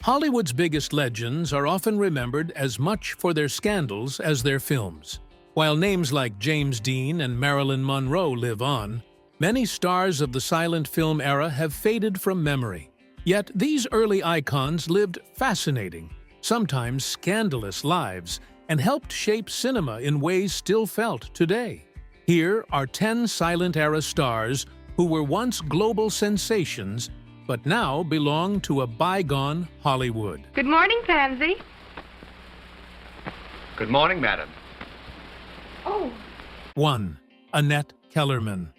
Hollywood's biggest legends are often remembered as much for their scandals as their films. While names like James Dean and Marilyn Monroe live on, many stars of the silent film era have faded from memory. Yet these early icons lived fascinating, sometimes scandalous lives, and helped shape cinema in ways still felt today. Here are 10 silent-era stars who were once global sensations but now belong to a bygone Hollywood. Good morning, Pansy. Good morning, madam. Oh. 1. Annette Kellerman.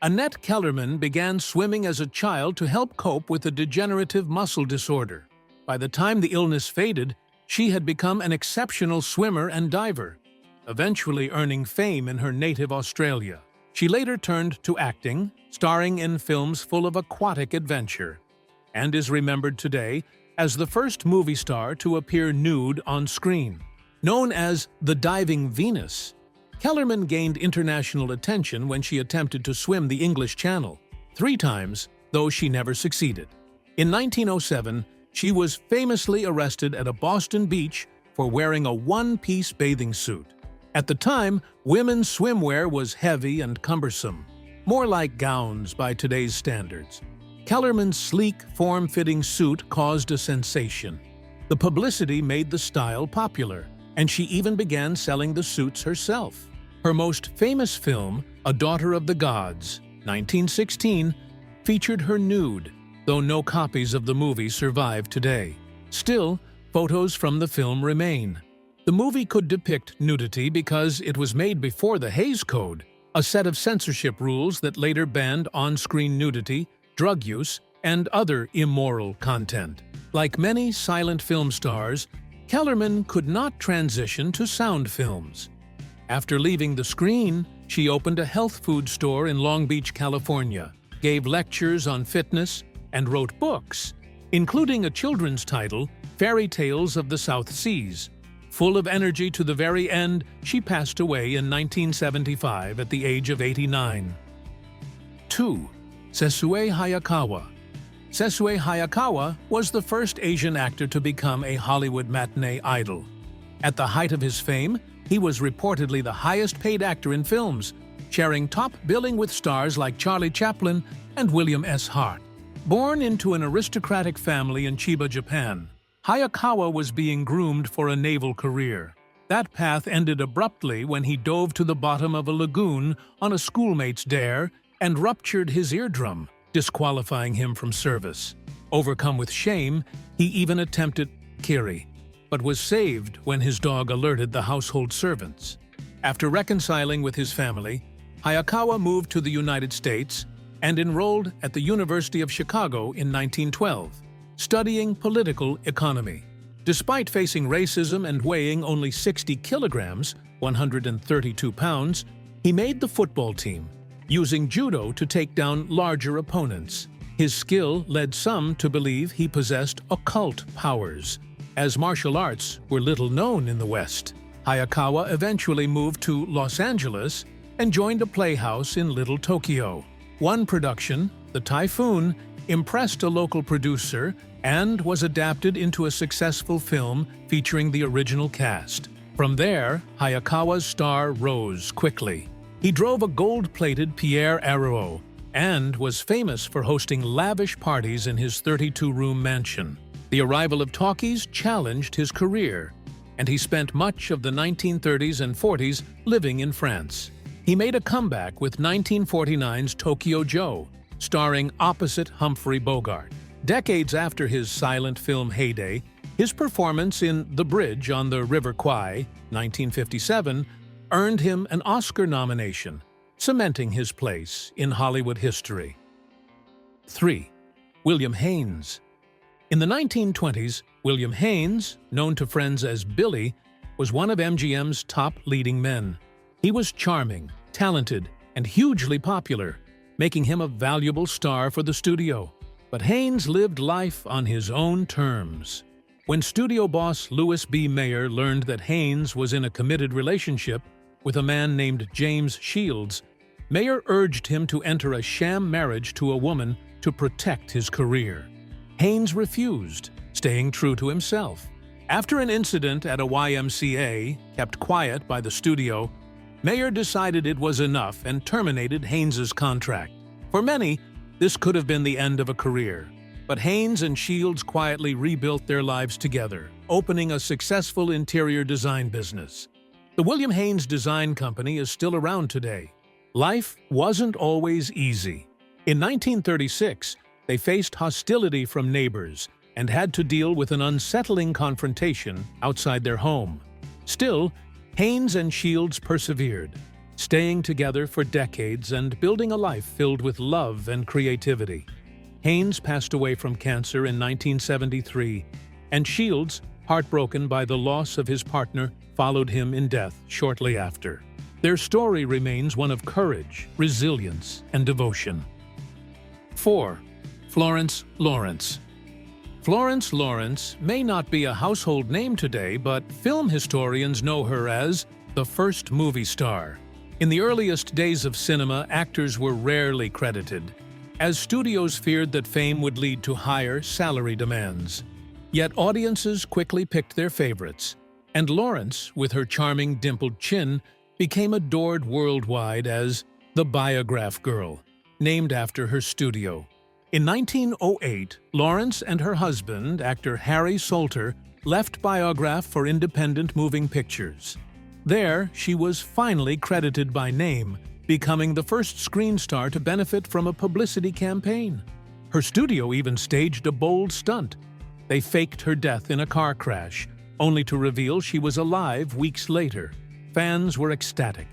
Annette Kellerman began swimming as a child to help cope with a degenerative muscle disorder. By the time the illness faded, she had become an exceptional swimmer and diver, eventually earning fame in her native Australia. She later turned to acting, starring in films full of aquatic adventure, and is remembered today as the first movie star to appear nude on screen. Known as the Diving Venus, Kellerman gained international attention when she attempted to swim the English Channel, 3 times, though she never succeeded. In 1907, she was famously arrested at a Boston beach for wearing a one-piece bathing suit. At the time, women's swimwear was heavy and cumbersome, more like gowns by today's standards. Kellerman's sleek, form-fitting suit caused a sensation. The publicity made the style popular, and she even began selling the suits herself. Her most famous film, A Daughter of the Gods, 1916, featured her nude, though no copies of the movie survive today. Still, photos from the film remain. The movie could depict nudity because it was made before the Haynes Code, a set of censorship rules that later banned on-screen nudity, drug use, and other immoral content. Like many silent film stars, Kellerman could not transition to sound films. After leaving the screen, she opened a health food store in Long Beach, California, gave lectures on fitness, and wrote books, including a children's title, Fairy Tales of the South Seas. Full of energy to the very end, she passed away in 1975 at the age of 89. 2. Sessue Hayakawa. Sessue Hayakawa was the first Asian actor to become a Hollywood matinee idol. At the height of his fame, he was reportedly the highest-paid actor in films, sharing top billing with stars like Charlie Chaplin and William S. Hart. Born into an aristocratic family in Chiba, Japan, Hayakawa was being groomed for a naval career. That path ended abruptly when he dove to the bottom of a lagoon on a schoolmate's dare and ruptured his eardrum, disqualifying him from service. Overcome with shame, he even attempted kiri, but was saved when his dog alerted the household servants. After reconciling with his family, Hayakawa moved to the United States and enrolled at the University of Chicago in 1912. Studying political economy. Despite facing racism and weighing only 60 kilograms, 132 pounds, he made the football team, using judo to take down larger opponents. His skill led some to believe he possessed occult powers, as martial arts were little known in the West. Hayakawa eventually moved to Los Angeles and joined a playhouse in Little Tokyo. One production, The Typhoon, impressed a local producer and was adapted into a successful film featuring the original cast. From there, Hayakawa's star rose quickly. He drove a gold-plated Pierre Arrow and was famous for hosting lavish parties in his 32-room mansion. The arrival of talkies challenged his career, and he spent much of the 1930s and 40s living in France. He made a comeback with 1949's Tokyo Joe, starring opposite Humphrey Bogart. Decades after his silent film heyday, his performance in The Bridge on the River Kwai, 1957, earned him an Oscar nomination, cementing his place in Hollywood history. 3. William Haynes. In the 1920s, William Haynes, known to friends as Billy, was one of MGM's top leading men. He was charming, talented, and hugely popular, making him a valuable star for the studio. But Haynes lived life on his own terms. When studio boss Louis B. Mayer learned that Haynes was in a committed relationship with a man named James Shields, Mayer urged him to enter a sham marriage to a woman to protect his career. Haynes refused, staying true to himself. After an incident at a YMCA, kept quiet by the studio, Mayer decided it was enough and terminated Haynes's contract. For many, this could have been the end of a career. But Haynes and Shields quietly rebuilt their lives together, opening a successful interior design business. The William Haynes Design Company is still around today. Life wasn't always easy. In 1936, they faced hostility from neighbors and had to deal with an unsettling confrontation outside their home. Still, Haynes and Shields persevered, staying together for decades and building a life filled with love and creativity. Haynes passed away from cancer in 1973, and Shields, heartbroken by the loss of his partner, followed him in death shortly after. Their story remains one of courage, resilience, and devotion. 4. Florence Lawrence. Florence Lawrence may not be a household name today, but film historians know her as the first movie star. In the earliest days of cinema, actors were rarely credited, as studios feared that fame would lead to higher salary demands. Yet audiences quickly picked their favorites, and Lawrence, with her charming dimpled chin, became adored worldwide as the Biograph Girl, named after her studio. In 1908, Lawrence and her husband, actor Harry Salter, left Biograph for independent moving pictures. There, she was finally credited by name, becoming the first screen star to benefit from a publicity campaign. Her studio even staged a bold stunt. They faked her death in a car crash, only to reveal she was alive weeks later. Fans were ecstatic,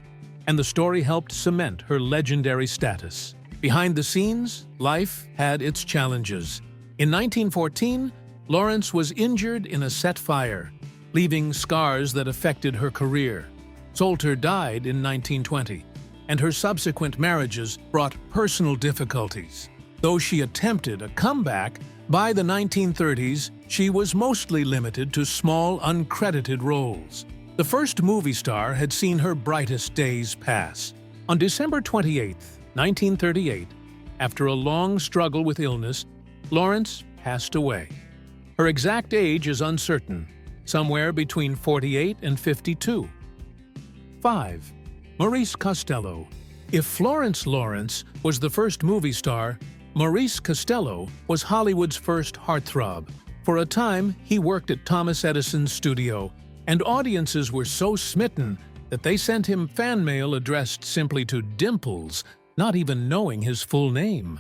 and the story helped cement her legendary status. Behind the scenes, life had its challenges. In 1914, Lawrence was injured in a set fire, leaving scars that affected her career. Salter died in 1920, and her subsequent marriages brought personal difficulties. Though she attempted a comeback, by the 1930s, she was mostly limited to small, uncredited roles. The first movie star had seen her brightest days pass. On December 28, 1938, after a long struggle with illness, Lawrence passed away. Her exact age is uncertain, somewhere between 48 and 52. 5. Maurice Costello. If Florence Lawrence was the first movie star, Maurice Costello was Hollywood's first heartthrob. For a time, he worked at Thomas Edison's studio, and audiences were so smitten that they sent him fan mail addressed simply to Dimples, not even knowing his full name.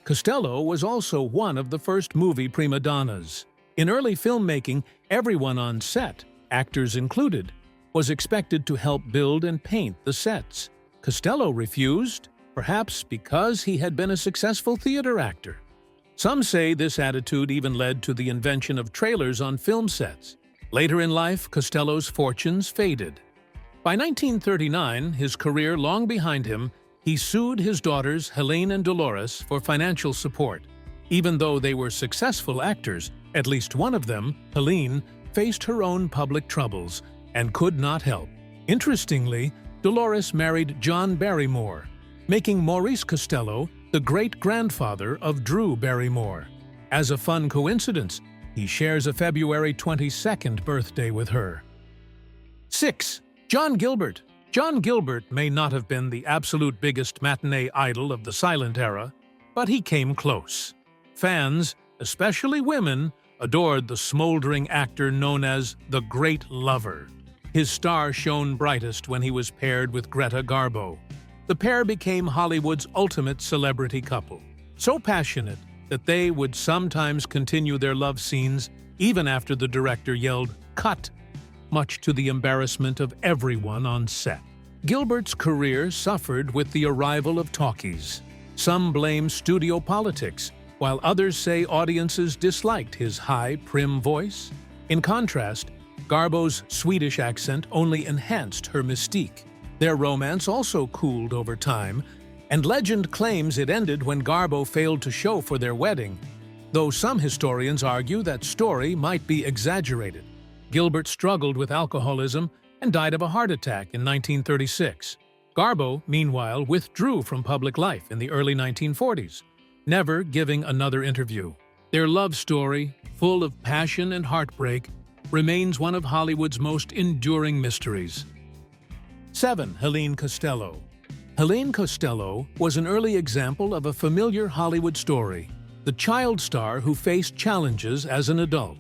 Costello was also one of the first movie prima donnas. In early filmmaking, everyone on set, actors included, was expected to help build and paint the sets. Costello refused, perhaps because he had been a successful theater actor. Some say this attitude even led to the invention of trailers on film sets. Later in life, Costello's fortunes faded. By 1939, his career long behind him, he sued his daughters Helene and Dolores for financial support. Even though they were successful actors, at least one of them, Helene, faced her own public troubles and could not help. Interestingly, Dolores married John Barrymore, making Maurice Costello the great-grandfather of Drew Barrymore. As a fun coincidence, he shares a February 22nd birthday with her. 6. John Gilbert. John Gilbert may not have been the absolute biggest matinee idol of the silent era, but he came close. Fans, especially women, adored the smoldering actor known as the Great Lover. His star shone brightest when he was paired with Greta Garbo. The pair became Hollywood's ultimate celebrity couple, so passionate that they would sometimes continue their love scenes even after the director yelled, "Cut!" much to the embarrassment of everyone on set. Gilbert's career suffered with the arrival of talkies. Some blame studio politics, while others say audiences disliked his high, prim voice. In contrast, Garbo's Swedish accent only enhanced her mystique. Their romance also cooled over time, and legend claims it ended when Garbo failed to show for their wedding, though some historians argue that story might be exaggerated. Gilbert struggled with alcoholism and died of a heart attack in 1936. Garbo, meanwhile, withdrew from public life in the early 1940s, never giving another interview. Their love story, full of passion and heartbreak, remains one of Hollywood's most enduring mysteries. 7. Helen Costello. Helen Costello was an early example of a familiar Hollywood story, the child star who faced challenges as an adult.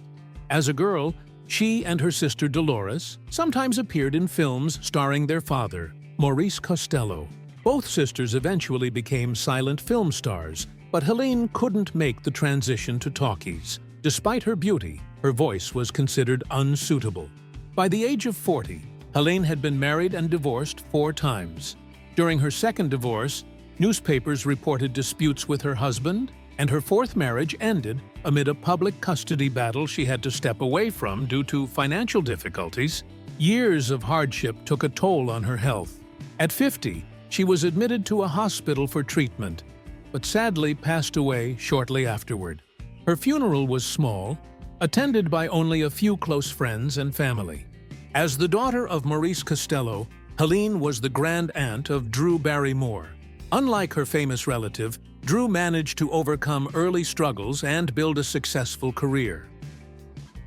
As a girl, she and her sister Dolores sometimes appeared in films starring their father, Maurice Costello. Both sisters eventually became silent film stars, but Helen couldn't make the transition to talkies. Despite her beauty, her voice was considered unsuitable. By the age of 40, Helen had been married and divorced 4 times. During her second divorce, newspapers reported disputes with her husband, and her 4th marriage ended amid a public custody battle she had to step away from due to financial difficulties. Years of hardship took a toll on her health. At 50, she was admitted to a hospital for treatment, but sadly passed away shortly afterward. Her funeral was small, attended by only a few close friends and family. As the daughter of Maurice Costello, Helen was the grand aunt of Drew Barrymore. Unlike her famous relative, Drew managed to overcome early struggles and build a successful career.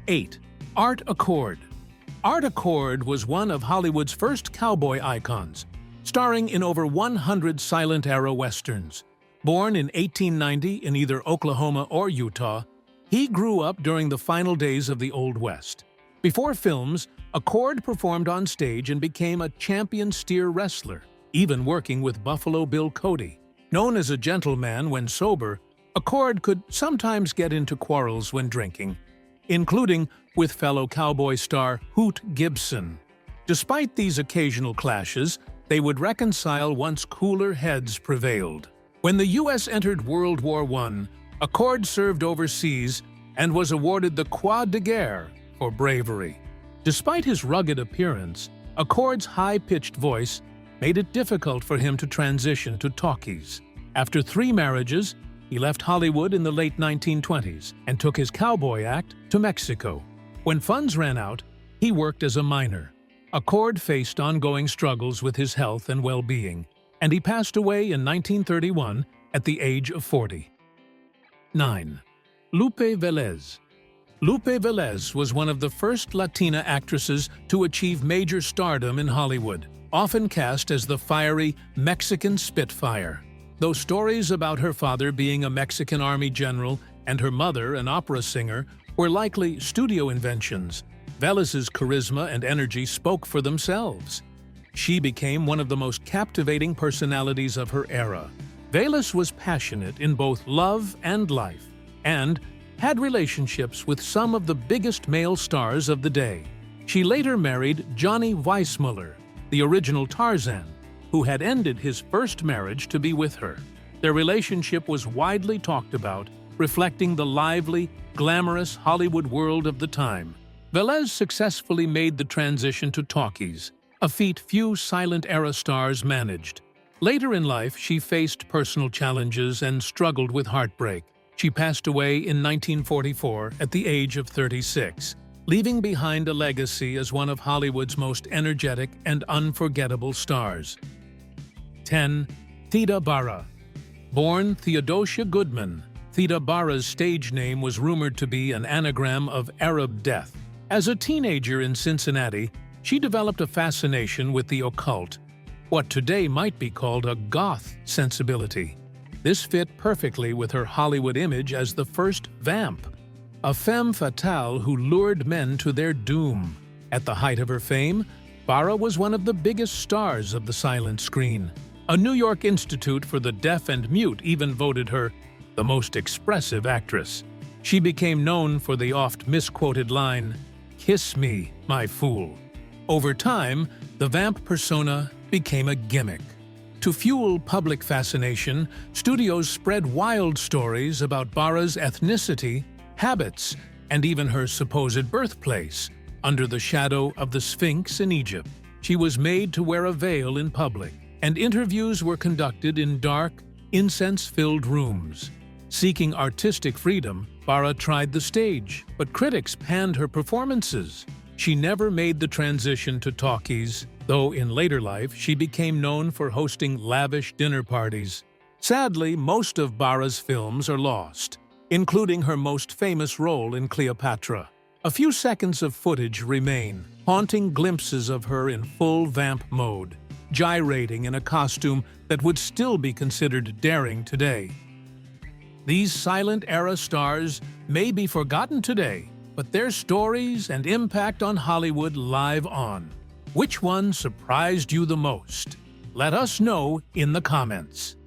8. Art Accord. Art Accord was one of Hollywood's first cowboy icons, starring in over 100 silent-era westerns. Born in 1890 in either Oklahoma or Utah, he grew up during the final days of the Old West. Before films, Accord performed on stage and became a champion steer wrestler, even working with Buffalo Bill Cody. Known as a gentleman when sober, Accord could sometimes get into quarrels when drinking, including with fellow cowboy star Hoot Gibson. Despite these occasional clashes, they would reconcile once cooler heads prevailed. When the U.S. entered World War I, Accord served overseas and was awarded the Croix de Guerre for bravery. Despite his rugged appearance, Accord's high-pitched voice made it difficult for him to transition to talkies. After 3 marriages, he left Hollywood in the late 1920s and took his cowboy act to Mexico. When funds ran out, he worked as a miner. Accord faced ongoing struggles with his health and well-being, and he passed away in 1931 at the age of 40. 9. Lupe Velez. Lupe Velez was one of the first Latina actresses to achieve major stardom in Hollywood, often cast as the fiery Mexican Spitfire. Though stories about her father being a Mexican Army general and her mother an opera singer were likely studio inventions, Velez's charisma and energy spoke for themselves. She became one of the most captivating personalities of her era. Velez was passionate in both love and life, and had relationships with some of the biggest male stars of the day. She later married Johnny Weissmuller, the original Tarzan, who had ended his first marriage to be with her. Their relationship was widely talked about, reflecting the lively, glamorous Hollywood world of the time. Velez successfully made the transition to talkies, a feat few silent-era stars managed. Later in life, she faced personal challenges and struggled with heartbreak. She passed away in 1944 at the age of 36, leaving behind a legacy as one of Hollywood's most energetic and unforgettable stars. 10. Theda Bara. Born Theodosia Goodman, Theda Bara's stage name was rumored to be an anagram of Arab death. As a teenager in Cincinnati, she developed a fascination with the occult, what today might be called a goth sensibility. This fit perfectly with her Hollywood image as the first vamp, a femme fatale who lured men to their doom. At the height of her fame, Bara was one of the biggest stars of the silent screen. A New York Institute for the Deaf and Mute even voted her the most expressive actress. She became known for the oft misquoted line, "Kiss me, my fool." Over time, the vamp persona became a gimmick. To fuel public fascination, studios spread wild stories about Bara's ethnicity, habits, and even her supposed birthplace, under the shadow of the Sphinx in Egypt. She was made to wear a veil in public, and interviews were conducted in dark, incense-filled rooms. Seeking artistic freedom, Bara tried the stage, but critics panned her performances. She never made the transition to talkies, though in later life she became known for hosting lavish dinner parties. Sadly, most of Bara's films are lost. including her most famous role in Cleopatra. A few seconds of footage remain, haunting glimpses of her in full vamp mode, gyrating in a costume that would still be considered daring today. These silent-era stars may be forgotten today, but their stories and impact on Hollywood live on. Which one surprised you the most? Let us know in the comments.